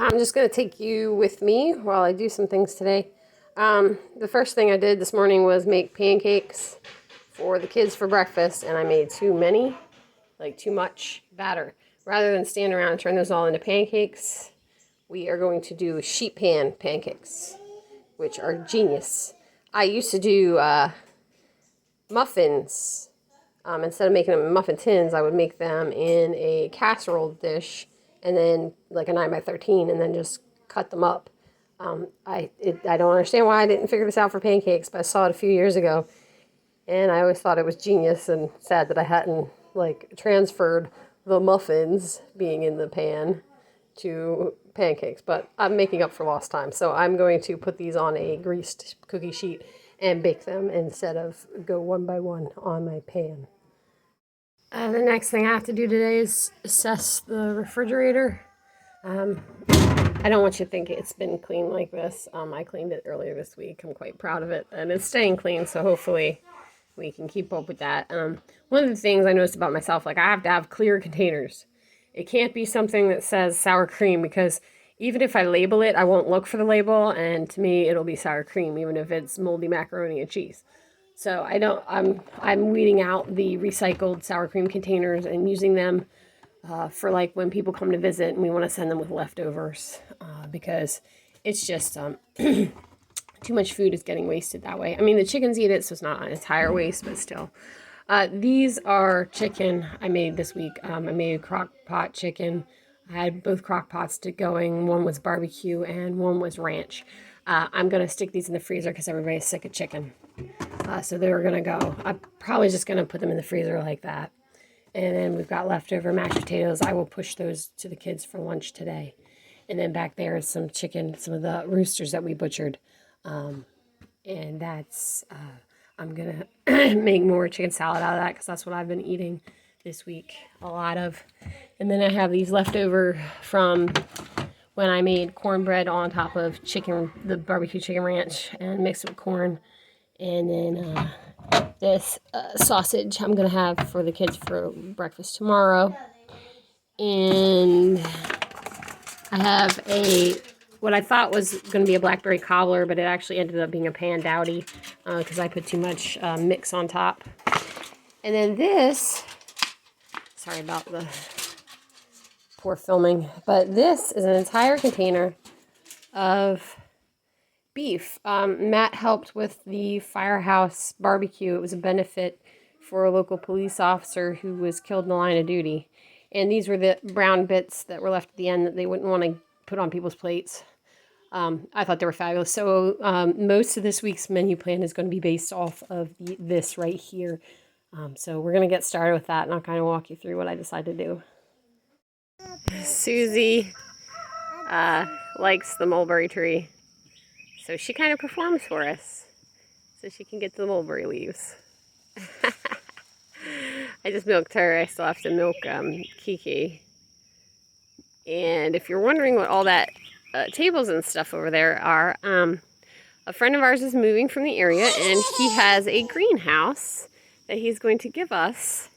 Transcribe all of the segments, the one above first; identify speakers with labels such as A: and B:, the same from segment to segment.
A: I'm just going to take you with me while I do some things today. The first thing I did this morning was make pancakes for the kids for breakfast, and I made too many, like too much batter. Rather than stand around and turn those all into pancakes, we are going to do sheet pan pancakes, which are genius. I used to do muffins. Instead of making them in muffin tins, I would make them in a casserole dish, and then like a 9 by 13, and then just cut them up. I don't understand why I didn't figure this out for pancakes, but I saw it a few years ago, and I always thought it was genius and sad that I hadn't like transferred the muffins being in the pan to pancakes. But I'm making up for lost time, so I'm going to put these on a greased cookie sheet and bake them instead of go one by one on my pan. The next thing I have to do today is assess the refrigerator. I don't want you to think it's been clean like this. I cleaned it earlier this week. I'm quite proud of it, and it's staying clean, so hopefully we can keep up with that. One of the things I noticed about myself, like I have to have clear containers. It can't be something that says sour cream, because even if I label it, I won't look for the label, and to me it'll be sour cream, even if it's moldy macaroni and cheese. So I'm weeding out the recycled sour cream containers and using them for like when people come to visit and we want to send them with leftovers, because it's just too much food is getting wasted that way. I mean, the chickens eat it, so it's not an entire waste, but still. These are chicken I made this week. I made crock pot chicken. I had both crock pots going. One was barbecue and one was ranch. I'm going to stick these in the freezer because everybody's sick of chicken. So they're going to go. I'm probably just going to put them in the freezer like that. And then we've got leftover mashed potatoes. I will push those to the kids for lunch today. And then back there is some chicken, some of the roosters that we butchered. And that's, I'm going to make more chicken salad out of that because that's what I've been eating this week, a lot of. And then I have these leftover from when I made cornbread on top of chicken, the barbecue chicken ranch, and mixed it with corn. And then this sausage I'm going to have for the kids for breakfast tomorrow. And I have what I thought was going to be a blackberry cobbler, but it actually ended up being a pan dowdy because I put too much mix on top. And then this, sorry about the poor filming, but this is an entire container of beef. Matt helped with the firehouse barbecue. It was a benefit for a local police officer who was killed in the line of duty. And these were the brown bits that were left at the end that they wouldn't want to put on people's plates. I thought they were fabulous. So most of this week's menu plan is going to be based off of this right here. So we're going to get started with that, and I'll kind of walk you through what I decided to do. Susie likes the mulberry tree. So she kind of performs for us so she can get the mulberry leaves. I just milked her. I still have to milk Kiki. And if you're wondering what all that tables and stuff over there are, a friend of ours is moving from the area, and he has a greenhouse that he's going to give us.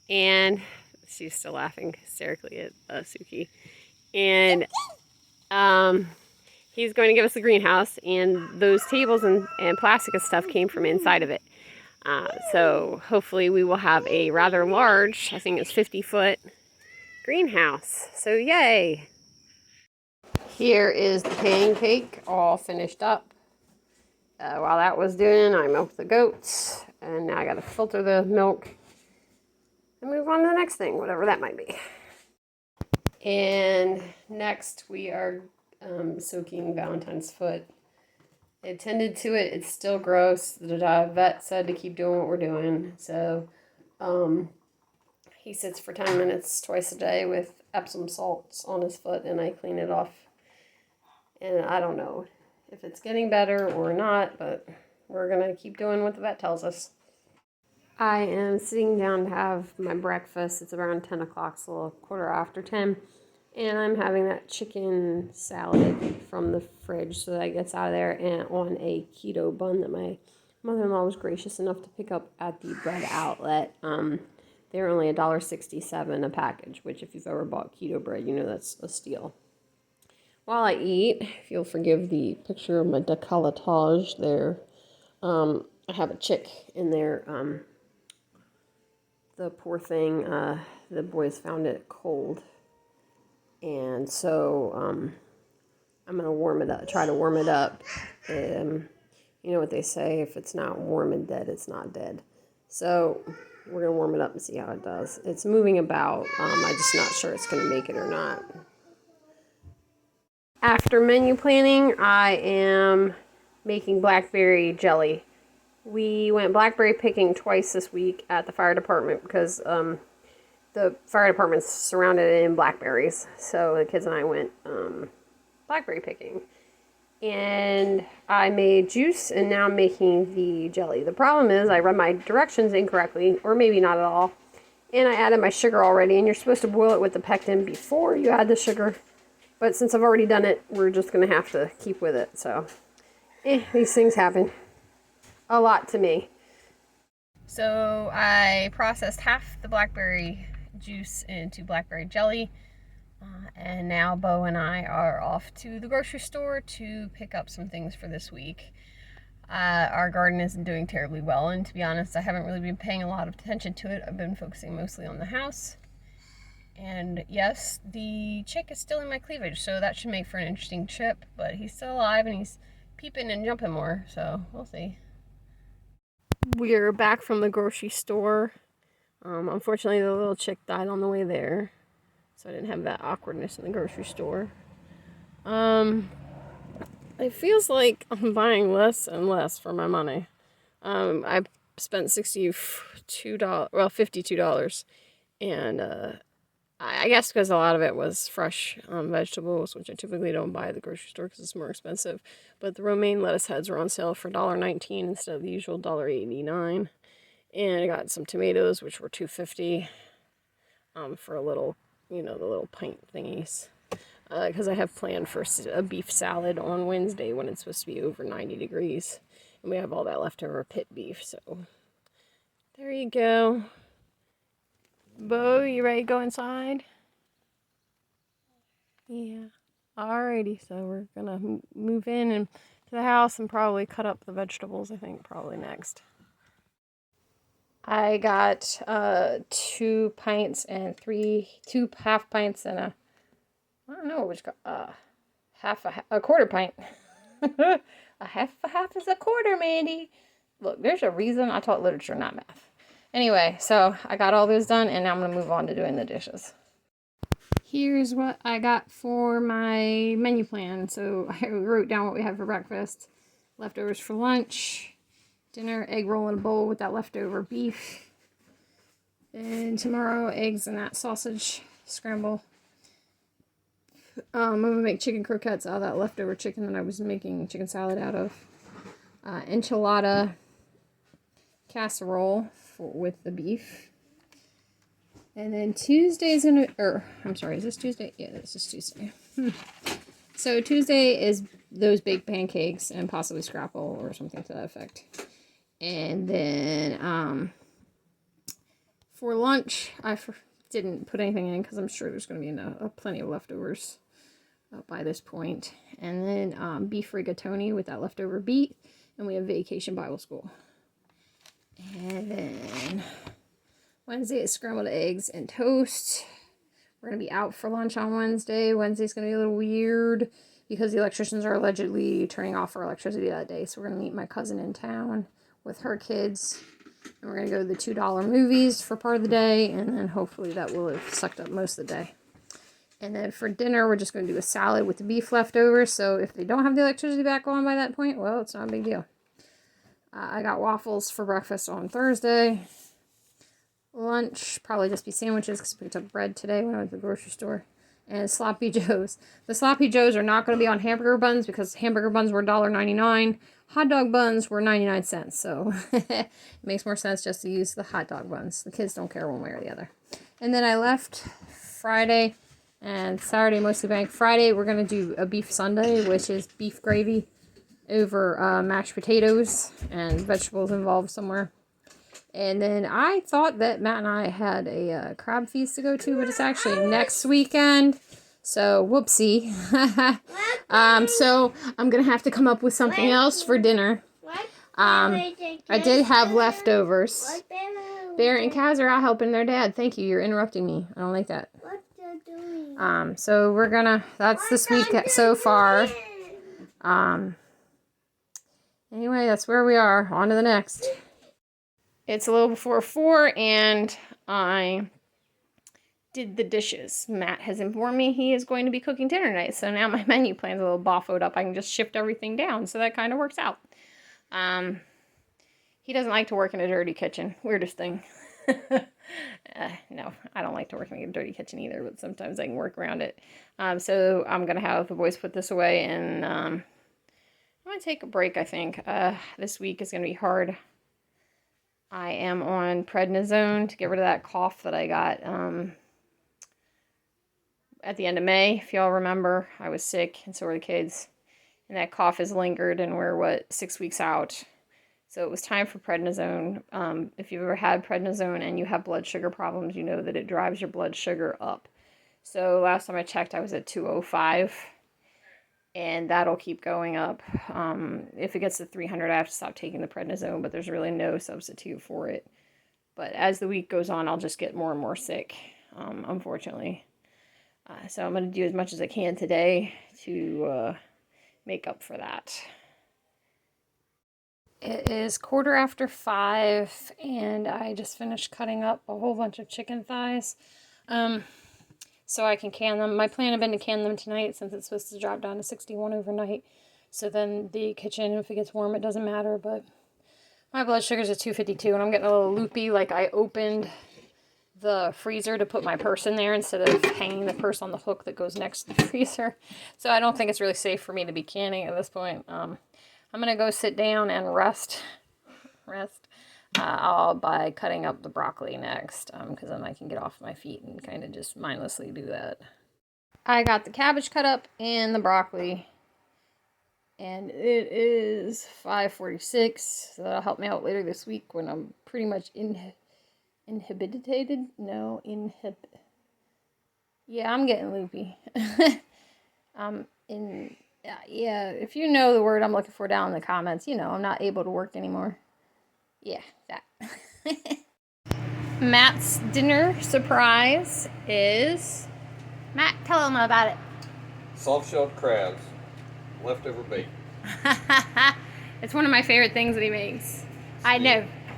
A: And she's still laughing hysterically at Suki. And he's going to give us the greenhouse, and those tables and plastic and stuff came from inside of it. So hopefully we will have a rather large, I think it's 50-foot greenhouse. So yay! Here is the pancake all finished up. While that was doing, I milked the goats, and now I got to filter the milk and move on to the next thing, whatever that might be. And next we are soaking Valentine's foot. It tended to it. It's still gross. The vet said to keep doing what we're doing. So he sits for 10 minutes twice a day with Epsom salts on his foot, and I clean it off. And I don't know if it's getting better or not, but we're going to keep doing what the vet tells us. I am sitting down to have my breakfast. It's around 10 o'clock, so a quarter after 10. And I'm having that chicken salad from the fridge so that it gets out of there, and on a keto bun that my mother-in-law was gracious enough to pick up at the bread outlet. They're only $1.67 a package, which if you've ever bought keto bread, you know that's a steal. While I eat, if you'll forgive the picture of my décolletage there, I have a chick in there. The poor thing, the boys found it cold. And so I'm going to warm it up, try to warm it up. You know what they say, if it's not warm and dead, it's not dead. So we're going to warm it up and see how it does. It's moving about. I'm just not sure it's going to make it or not. After menu planning, I am making blackberry jelly. We went blackberry picking twice this week at the fire department because the fire department's surrounded in blackberries. So the kids and I went blackberry picking. And I made juice, and now I'm making the jelly. The problem is I read my directions incorrectly, or maybe not at all. And I added my sugar already, and you're supposed to boil it with the pectin before you add the sugar. But since I've already done it, we're just going to have to keep with it. So, these things happen. A lot to me. So I processed half the blackberry juice into blackberry jelly. And now Bo and I are off to the grocery store to pick up some things for this week. Our garden isn't doing terribly well, and to be honest, I haven't really been paying a lot of attention to it. I've been focusing mostly on the house. And yes, the chick is still in my cleavage, so that should make for an interesting trip, but he's still alive and he's peeping and jumping more, so we'll see. We're back from the grocery store. Unfortunately, the little chick died on the way there, so I didn't have that awkwardness in the grocery store. It feels like I'm buying less and less for my money. I spent $52, and I guess because a lot of it was fresh vegetables, which I typically don't buy at the grocery store because it's more expensive. But the romaine lettuce heads were on sale for $1.19 instead of the usual $1.89. And I got some tomatoes, which were $2.50 for a little, the little pint thingies. Because I have planned for a beef salad on Wednesday when it's supposed to be over 90 degrees. And we have all that leftover pit beef, so there you go. Bo, you ready to go inside? Yeah. Alrighty, so we're gonna move in and to the house and probably cut up the vegetables, I think, probably next. I got 2 pints and 2 half pints and I don't know which, a quarter pint. a half is a quarter, Mandy. Look, there's a reason I taught literature, not math. Anyway, so I got all those done, and now I'm going to move on to doing the dishes. Here's what I got for my menu plan. So I wrote down what we have for breakfast, leftovers for lunch, dinner, egg roll in a bowl with that leftover beef, and tomorrow, eggs and that sausage scramble. I'm going to make chicken croquettes out of that leftover chicken that I was making chicken salad out of. Enchilada casserole with the beef. And then Tuesday's is this Tuesday? Yeah, this is Tuesday. So Tuesday is those baked pancakes and possibly scrapple or something to that effect. And then for lunch, I didn't put anything in because I'm sure there's going to be plenty of leftovers by this point. And then beef rigatoni with that leftover beef. And we have Vacation Bible School. And then Wednesday is scrambled eggs and toast. We're going to be out for lunch on Wednesday. Wednesday's going to be a little weird because the electricians are allegedly turning off our electricity that day. So we're going to meet my cousin in town with her kids. And we're going to go to the $2 movies for part of the day. And then hopefully that will have sucked up most of the day. And then for dinner, we're just going to do a salad with the beef left over. So if they don't have the electricity back on by that point, well, it's not a big deal. I got waffles for breakfast on Thursday. Lunch, probably just be sandwiches because I picked up bread today when I went to the grocery store. And Sloppy Joes. The Sloppy Joes are not going to be on hamburger buns because hamburger buns were $1.99. Hot dog buns were 99 cents. So it makes more sense just to use the hot dog buns. The kids don't care one way or the other. And then I left Friday and Saturday mostly bank. Friday we're going to do a beef sundae, which is beef gravy over mashed potatoes and vegetables involved somewhere. And then I thought that Matt and I had a crab feast to go to, but it's actually next weekend. So, whoopsie. So I'm going to have to come up with something else for dinner. I did have leftovers. Bear and Kaz are out helping their dad. Thank you. You're interrupting me. I don't like that. So we're gonna, that's this week so far. Anyway, that's where we are. On to the next. It's a little before 4 and I did the dishes. Matt has informed me he is going to be cooking dinner tonight. So now my menu plan's a little boffoed up. I can just shift everything down. So that kind of works out. He doesn't like to work in a dirty kitchen. Weirdest thing. No, I don't like to work in a dirty kitchen either, but sometimes I can work around it. So I'm going to have the boys put this away, and I'm going to take a break, I think. This week is going to be hard. I am on prednisone to get rid of that cough that I got at the end of May. If y'all remember, I was sick, and so were the kids. And that cough has lingered, and we're, 6 weeks out. So it was time for prednisone. If you've ever had prednisone and you have blood sugar problems, you know that it drives your blood sugar up. So last time I checked, I was at 205. And that'll keep going up. If it gets to 300, I have to stop taking the prednisone, but there's really no substitute for it. But as the week goes on, I'll just get more and more sick, unfortunately. So I'm going to do as much as I can today to make up for that. It is 5:15, and I just finished cutting up a whole bunch of chicken thighs, so I can can them. My plan had been to can them tonight since it's supposed to drop down to 61 overnight, so then the kitchen, if it gets warm, it doesn't matter, but my blood sugar's at 252, and I'm getting a little loopy, like I opened the freezer to put my purse in there instead of hanging the purse on the hook that goes next to the freezer, so I don't think it's really safe for me to be canning at this point. I'm going to go sit down and rest by cutting up the broccoli next, because then I can get off my feet and kind of just mindlessly do that. I got the cabbage cut up and the broccoli, and it is 5:46, so that'll help me out later this week when I'm pretty much inhibited. Yeah, I'm getting loopy. Yeah, if you know the word I'm looking for down in the comments, I'm not able to work anymore. Yeah, that. Matt's dinner surprise is... Matt, tell him about it.
B: Soft-shelled crabs, leftover bait.
A: It's one of my favorite things that he makes. I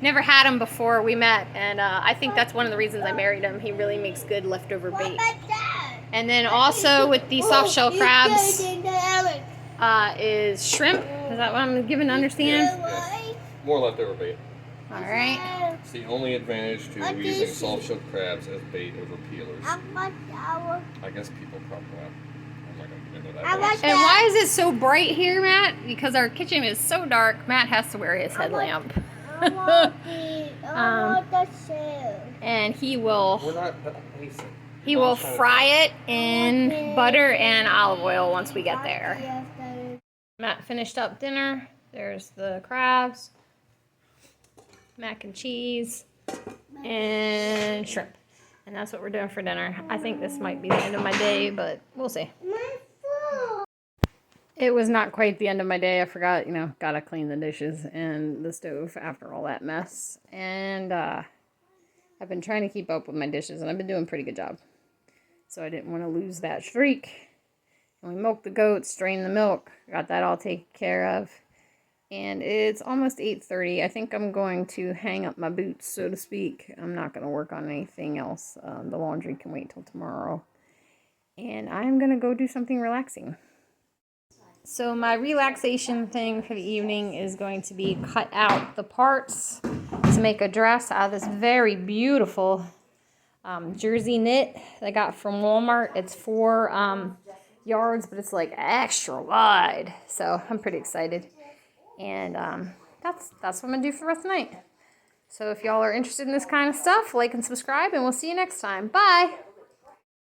A: never had him before we met, and I think that's one of the reasons I married him. He really makes good leftover bait. And then also with the soft-shell crabs is shrimp. Is that what I'm given to understand?
B: Yes. More leftover bait.
A: All right.
B: It's the only advantage to using soft-shelled crabs as bait over peelers. I guess people probably have. I'm not going to get into that.
A: And why is it so bright here, Matt? Because our kitchen is so dark, Matt has to wear his headlamp. And he will...
B: We're not...
A: He will fry it in butter and olive oil once we get there. Matt finished up dinner. There's the crabs, mac and cheese, and shrimp. And that's what we're doing for dinner. I think this might be the end of my day, but we'll see. It was not quite the end of my day. I forgot, gotta clean the dishes and the stove after all that mess. And I've been trying to keep up with my dishes, and I've been doing a pretty good job. So I didn't want to lose that streak. And we milked the goats, strained the milk, got that all taken care of. And it's almost 8:30. I think I'm going to hang up my boots, so to speak. I'm not going to work on anything else. The laundry can wait till tomorrow. And I'm going to go do something relaxing. So my relaxation thing for the evening is going to be cut out the parts to make a dress out of this very beautiful jersey knit that I got from Walmart. It's 4 yards, but it's like extra wide. So I'm pretty excited. And that's what I'm going to do for the rest of the night. So if y'all are interested in this kind of stuff, like and subscribe, and we'll see you next time. Bye!